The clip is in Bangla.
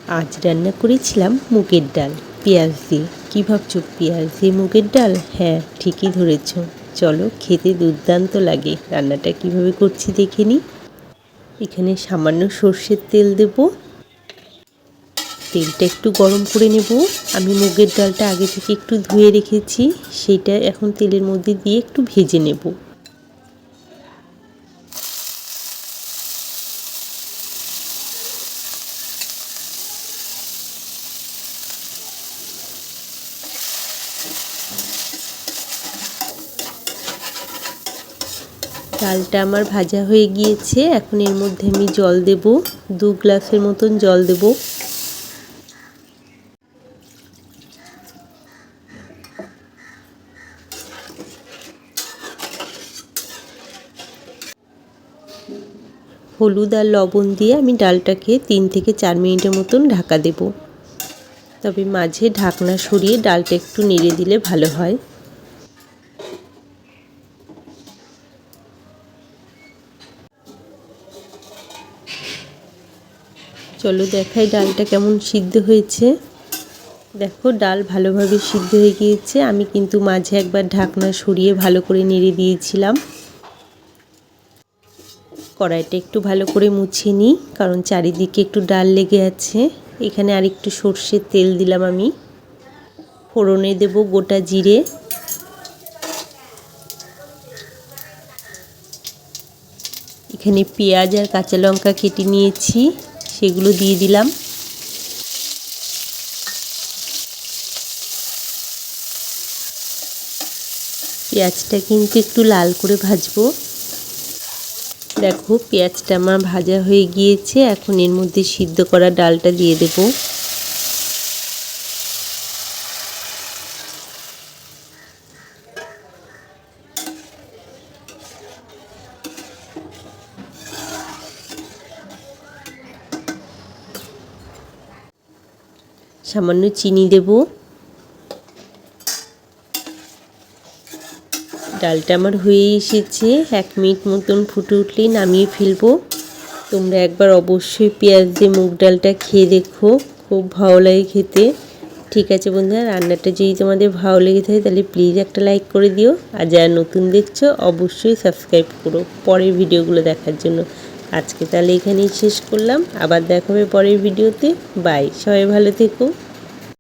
আজ রান্না করেছিলাম মুগের ডাল পেঁয়াজ দিয়ে। কী ভাবছো, পেঁয়াজ দিয়ে মুগের ডাল? হ্যাঁ, ঠিকই ধরেছ। চলো, খেতে দুর্দান্ত লাগে। রান্নাটা কিভাবে করছি দেখে নিই। এখানে সামান্য সর্ষের তেল দেব। তেলটা একটু গরম করে নেব। আমি মুগের ডালটা আগে থেকে একটু ধুয়ে রেখেছি, সেইটা এখন তেলের মধ্যে দিয়ে একটু ভেজে নেব। ডালটা আমার ভাজা হয়ে গিয়েছে। এখন এর মধ্যে আমি জল দেব, 2 গ্লাসের মতন জল দেব। হলুদ আর লবণ দিয়ে আমি ডালটাকে 3 থেকে 4 মিনিটের মতন ঢাকা দেব। তবে মাঝে ঢাকনা সরিয়ে ডালটা একটু নেড়ে দিলে ভালো হয়। চলো দেখাই ডালটা কেমন সিদ্ধ হয়েছে। দেখো, ডাল ভালোভাবে সিদ্ধ হয়ে গিয়েছে। আমি কিন্তু মাঝে একবার ঢাকনা সরিয়ে ভালো করে নেড়ে দিয়েছিলাম। কড়াইটা একটু ভালো করে মুছে নিই, কারণ চারিদিকে একটু ডাল লেগে আছে। এখানে আরেকটু সর্ষের তেল দিলাম আমি। ফোড়নে দেব গোটা জিরে, এখানে পেঁয়াজ আর কাঁচা লঙ্কা কেটে নিয়েছি, সেগুলো দিয়ে দিলাম। পেঁয়াজটা কিন্তু একটু লাল করে ভাজবো। দেখো, পেঁয়াজটা আমার ভাজা হয়ে গিয়েছে। এখন এর মধ্যে সিদ্ধ করা ডালটা দিয়ে দেব। সামান্য চিনি দেব। ডালটা আমার হয়ে এসেছে। 1 মিনিট মতন ফুটে উঠলেই নামিয়ে ফেলবো। তোমরা একবার অবশ্যই পেঁয়াজ দিয়ে মুগ ডালটা খেয়ে দেখো, খুব ভালো লাগে খেতে। ঠিক আছে বন্ধুরা, রান্নাটা যদি তোমাদের ভালো লেগে থাকে তাহলে প্লিজ একটা লাইক করে দিও। আর যারা নতুন দেখছো অবশ্যই সাবস্ক্রাইব করো পরের ভিডিওগুলো দেখার জন্য। আজকে তাহলে এখানেই শেষ করলাম, আবার দেখা হবে পরের ভিডিওতে। বাই, সবাই ভালো থেকো।